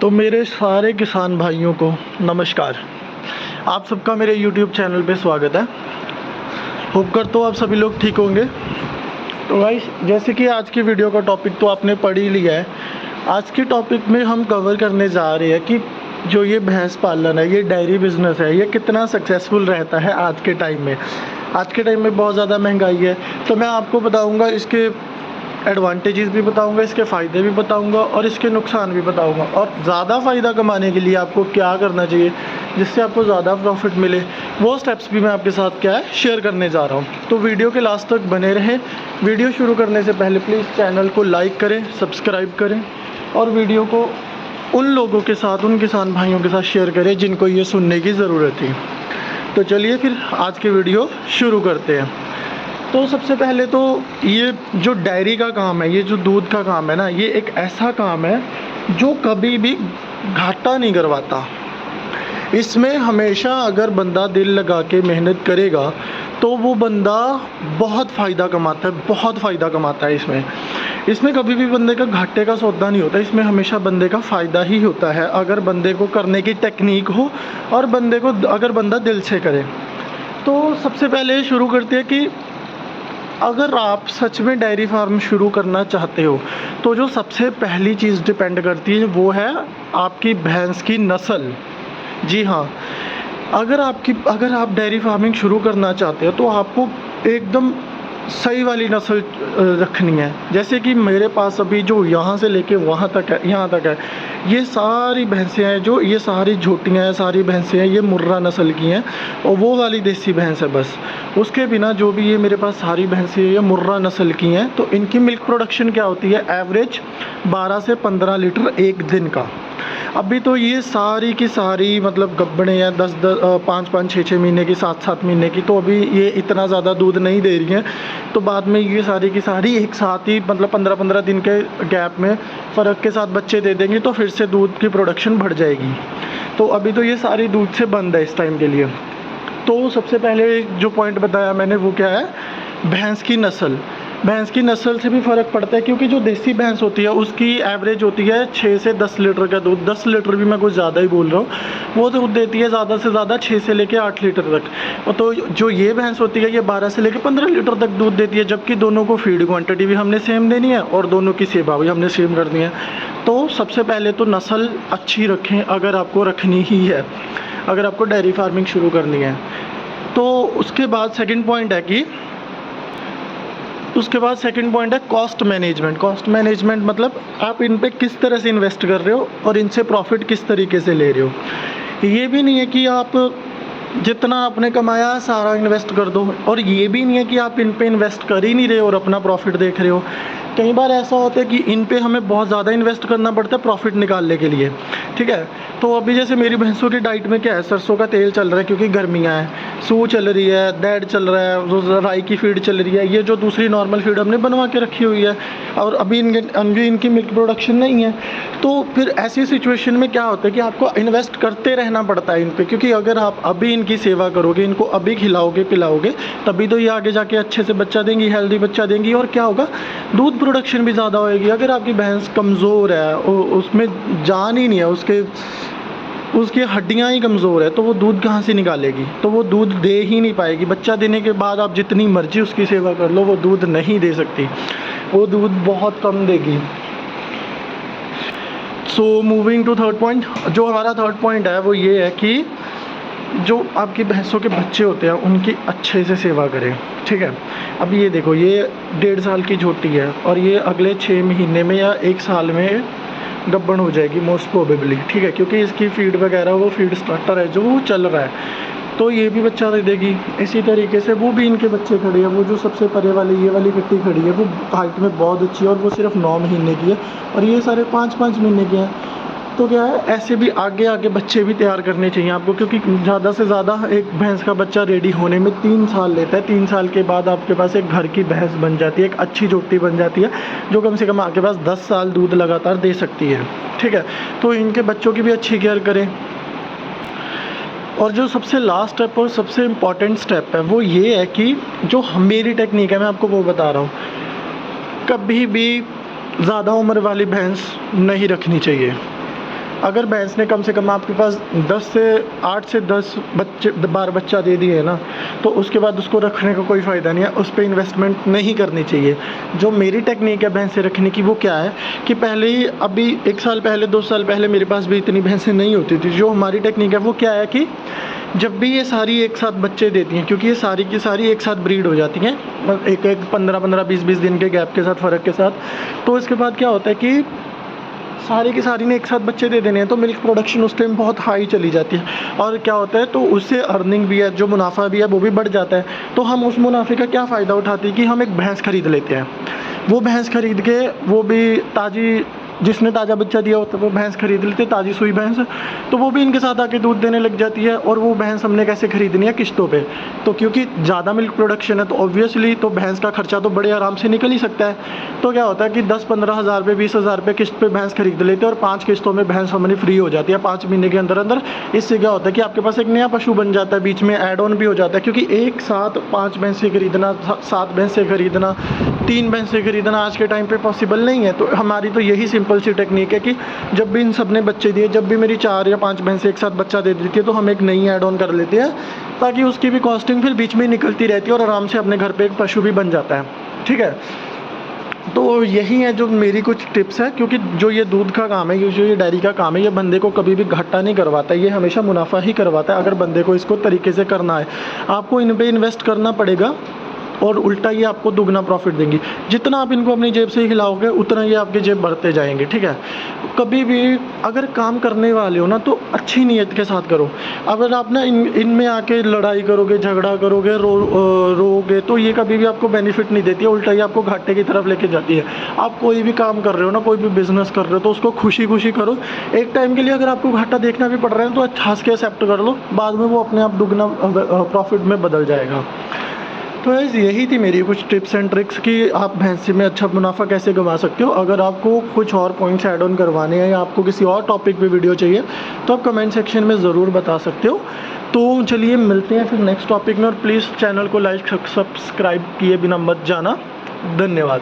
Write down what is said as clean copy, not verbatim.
तो मेरे सारे किसान भाइयों को नमस्कार। आप सबका मेरे YouTube चैनल पे स्वागत है। होप करता हूँ आप सभी लोग ठीक होंगे। तो गाइस, जैसे कि आज की वीडियो का टॉपिक तो आपने पढ़ ही लिया है। आज के टॉपिक में हम कवर करने जा रहे हैं कि जो ये भैंस पालन है, ये डेयरी बिज़नेस है, ये कितना सक्सेसफुल रहता है आज के टाइम में। आज के टाइम में बहुत ज़्यादा महंगाई है, तो मैं आपको बताऊँगा इसके एडवांटेजेस भी बताऊंगा, इसके फ़ायदे भी बताऊंगा और इसके नुकसान भी बताऊंगा। और ज़्यादा फ़ायदा कमाने के लिए आपको क्या करना चाहिए जिससे आपको ज़्यादा प्रॉफिट मिले, वो स्टेप्स भी मैं आपके साथ क्या है शेयर करने जा रहा हूं। तो वीडियो के लास्ट तक बने रहें। वीडियो शुरू करने से पहले प्लीज़ चैनल को लाइक करें, सब्सक्राइब करें और वीडियो को उन लोगों के साथ, उन किसान भाइयों के साथ शेयर करें जिनको ये सुनने की ज़रूरत थी। तो चलिए फिर आज की वीडियो शुरू करते हैं। तो सबसे पहले तो ये जो डेयरी का काम है, ये जो दूध का काम है ना, ये एक ऐसा काम है जो कभी भी घाटा नहीं करवाता। इसमें हमेशा अगर बंदा दिल लगा के मेहनत करेगा तो वो बंदा बहुत फ़ायदा कमाता है, बहुत फ़ायदा कमाता है। इसमें कभी भी बंदे का घाटे का सौदा नहीं होता। इसमें हमेशा बंदे का फ़ायदा ही होता है अगर बंदे को करने की टेक्निक हो और बंदे को अगर बंदा दिल से करे। तो सबसे पहले शुरू करते हैं कि अगर आप सच में डेयरी फार्म शुरू करना चाहते हो तो जो सबसे पहली चीज़ डिपेंड करती है वो है आपकी भैंस की नस्ल। जी हाँ, अगर आप डेयरी फार्मिंग शुरू करना चाहते हो तो आपको एकदम सही वाली नस्ल रखनी है। जैसे कि मेरे पास अभी जो यहाँ से लेके वहाँ तक है, यहाँ तक है, ये सारी भैंसें हैं, जो ये सारी झोटियाँ हैं, सारी भैंसें हैं, ये मुर्रा नस्ल की हैं और वो वाली देसी भैंस है बस। उसके बिना जो भी ये मेरे पास सारी भैंसें ये मुर्रा नस्ल की हैं, तो इनकी मिल्क प्रोडक्शन क्या होती है, एवरेज 12 से 15 लीटर एक दिन का। अभी तो ये सारी की सारी मतलब गब्बड़े हैं 5-5, 6-6 महीने की, 7-7 महीने की, तो अभी ये इतना ज़्यादा दूध नहीं दे रही हैं। तो बाद में ये सारी की सारी एक साथ ही मतलब 15-15 दिन के गैप में फ़र्क के साथ बच्चे दे देंगी, तो फिर से दूध की प्रोडक्शन बढ़ जाएगी। तो अभी तो ये सारी दूध से बंद है इस टाइम के लिए। तो सबसे पहले जो पॉइंट बताया मैंने वो क्या है, भैंस की नस्ल। भैंस की नस्ल से भी फ़र्क पड़ता है, क्योंकि जो देसी भैंस होती है उसकी एवरेज होती है 6 से 10 लीटर का दूध। 10 लीटर भी मैं कुछ ज़्यादा ही बोल रहा हूँ। वो दूध देती है ज़्यादा से ज़्यादा 6 से लेके 8 लीटर तक। तो जो ये भैंस होती है ये 12 से लेके 15 लीटर तक दूध देती है, जबकि दोनों को फीड क्वांटिटी भी हमने सेम देनी है और दोनों की सेवा भी हमने सेम करनी है। तो सबसे पहले तो नस्ल अच्छी रखें अगर आपको रखनी ही है, अगर आपको डेयरी फार्मिंग शुरू करनी है। तो उसके बाद सेकंड पॉइंट है कॉस्ट मैनेजमेंट। कॉस्ट मैनेजमेंट मतलब आप इन पे किस तरह से इन्वेस्ट कर रहे हो और इनसे प्रॉफिट किस तरीके से ले रहे हो। ये भी नहीं है कि आप जितना आपने कमाया सारा इन्वेस्ट कर दो, और ये भी नहीं है कि आप इन पे इन्वेस्ट कर ही नहीं रहे और अपना प्रॉफिट देख रहे हो। कई बार ऐसा होता है कि इन पे हमें बहुत ज़्यादा इन्वेस्ट करना पड़ता है प्रॉफिट निकालने के लिए, ठीक है। तो अभी जैसे मेरी भैंसों की डाइट में क्या है, सरसों का तेल चल रहा है क्योंकि गर्मियाँ हैं, सूप चल रही है, दैड चल रहा है, राई की फीड चल रही है, ये जो दूसरी नॉर्मल फीड हमने बनवा के रखी हुई है, और अभी इनकी मिल्क प्रोडक्शन नहीं है। तो फिर ऐसी सिचुएशन में क्या होता है कि आपको इन्वेस्ट करते रहना पड़ता है इन पर, क्योंकि अगर आप अभी इनकी सेवा करोगे, इनको अभी खिलाओगे पिलाओगे, तभी तो ये आगे जाके अच्छे से बच्चा देंगी, हेल्दी बच्चा देंगी, और क्या होगा, दूध प्रोडक्शन भी ज़्यादा होएगी। अगर आपकी भैंस कमज़ोर है, उसमें जान ही नहीं है, उसकी हड्डियां ही कमज़ोर है, तो वो दूध कहाँ से निकालेगी, तो वो दूध दे ही नहीं पाएगी। बच्चा देने के बाद आप जितनी मर्जी उसकी सेवा कर लो, वो दूध नहीं दे सकती, वो दूध बहुत कम देगी। So moving to third point, जो हमारा थर्ड पॉइंट है वो ये है कि जो आपकी भैंसों के बच्चे होते हैं उनकी अच्छे से सेवा करें, ठीक है। अब ये देखो, ये 1.5 साल की झोटी है और ये अगले 6 महीने में या 1 साल में गब्बन हो जाएगी मोस्ट प्रोबेबली, ठीक है, क्योंकि इसकी फीड वगैरह वो फीड स्टार्टर है जो वो चल रहा है, तो ये भी बच्चा दे देगी। इसी तरीके से वो भी इनके बच्चे खड़े हैं, वो जो सबसे परे वाली ये वाली कट्टी खड़ी है वो हाइट में बहुत अच्छी है और वो सिर्फ 9 महीने की है और ये सारे 5-5 महीने के हैं। तो क्या है, ऐसे भी आगे आगे बच्चे भी तैयार करने चाहिए आपको, क्योंकि ज़्यादा से ज़्यादा एक भैंस का बच्चा रेडी होने में 3 साल लेता है। 3 साल के बाद आपके पास एक घर की भैंस बन जाती है, एक अच्छी जोटी बन जाती है, जो कम से कम आपके पास 10 साल दूध लगातार दे सकती है, ठीक है। तो इनके बच्चों की भी अच्छी केयर करें। और जो सबसे लास्ट स्टेप और सबसे इम्पॉर्टेंट स्टेप है वो ये है कि जो मेरी टेक्निक है मैं आपको वो बता रहा हूँ, कभी भी ज़्यादा उम्र वाली भैंस नहीं रखनी चाहिए। अगर भैंस ने कम से कम आपके पास 8 से 10 बार बच्चा दे दिए ना, तो उसके बाद उसको रखने का कोई फ़ायदा नहीं है, उस पर इन्वेस्टमेंट नहीं करनी चाहिए। जो मेरी टेक्निक है भैंसें रखने की वो क्या है कि पहले ही अभी 1 साल पहले 2 साल पहले मेरे पास भी इतनी भैंसें नहीं होती थी। जो हमारी टेक्निक है वो क्या है कि जब भी ये सारी एक साथ बच्चे देती हैं, क्योंकि ये सारी की सारी एक साथ ब्रीड हो जाती हैं एक 15-15 20-20 दिन के गैप के साथ, फ़र्क के साथ, तो इसके बाद क्या होता है कि सारी की सारी ने एक साथ बच्चे दे देने हैं, तो मिल्क प्रोडक्शन उस टाइम बहुत हाई चली जाती है। और क्या होता है, तो उससे अर्निंग भी है, जो मुनाफा भी है वो भी बढ़ जाता है। तो हम उस मुनाफे का क्या फ़ायदा उठाते हैं कि हम एक भैंस ख़रीद लेते हैं। वो भैंस ख़रीद के वो भी ताज़ी, जिसने ताज़ा बच्चा दिया होता है वो भैंस खरीद लेते, ताज़ी सुई भैंस, तो वो भी इनके साथ आके दूध देने लग जाती है। और वो भैंस हमने कैसे ख़रीदनी है, किस्तों पे। तो क्योंकि ज़्यादा मिल्क प्रोडक्शन है तो ऑब्वियसली तो भैंस का खर्चा तो बड़े आराम से निकल ही सकता है। तो क्या होता है कि 10-15 हज़ार रुपये 20 हज़ार रुपये किस्त पे भैंस खरीद लेते हैं और 5 किस्तों में भैंस हमारी फ्री हो जाती है 5 महीने के अंदर अंदर। इससे क्या होता है कि आपके पास एक नया पशु बन जाता है, बीच में ऐड ऑन भी हो जाता है। क्योंकि एक साथ 5 भैंसें खरीदना, 7 भैंसें खरीदना, 3 भैंसें खरीदना आज के टाइम पे पॉसिबल नहीं है। तो हमारी तो यही सिंपल सी टेक्निक है कि जब भी इन सब ने बच्चे दिए, जब भी मेरी 4 या 5 भैंसें एक साथ बच्चा दे देती है, तो हम एक नई ऐड ऑन कर लेते हैं, ताकि उसकी भी कॉस्टिंग फिर बीच में निकलती रहती है और आराम से अपने घर पे एक पशु भी बन जाता है। ठीक है, तो यही है जो मेरी कुछ टिप्स है। क्योंकि जो ये दूध का काम है, जो ये डेयरी का काम है, ये बंदे को कभी भी घाटा नहीं करवाता, ये हमेशा मुनाफा ही करवाता है, अगर बंदे को इसको तरीके से करना है। आपको इन पे इन्वेस्ट करना पड़ेगा और उल्टा ये आपको दुगना प्रॉफिट देंगी। जितना आप इनको अपनी जेब से ही खिलाओगे उतना ये आपकी जेब भरते जाएंगे। ठीक है, कभी भी अगर काम करने वाले हो ना तो अच्छी नीयत के साथ करो। अगर आप ना इनमें आके लड़ाई करोगे, झगड़ा करोगे, रोगे, तो ये कभी भी आपको बेनिफिट नहीं देती है, उल्टा ही आपको घाटे की तरफ लेके जाती है। आप कोई भी काम कर रहे हो ना, कोई भी बिजनेस कर रहे हो, तो उसको खुशी खुशी करो। एक टाइम के लिए अगर आपको घाटा देखना भी पड़ रहा है तो हंस के एक्सेप्ट कर लो, बाद में वो अपने आप दुगना प्रॉफिट में बदल जाएगा। तो यही थी मेरी कुछ टिप्स एंड ट्रिक्स कि आप भैंसे में अच्छा मुनाफा कैसे कमा सकते हो। अगर आपको कुछ और पॉइंट्स ऐड ऑन करवाने हैं या आपको किसी और टॉपिक पे वीडियो चाहिए तो आप कमेंट सेक्शन में ज़रूर बता सकते हो। तो चलिए मिलते हैं फिर नेक्स्ट टॉपिक में, और प्लीज़ चैनल को लाइक सब्सक्राइब किए बिना मत जाना। धन्यवाद।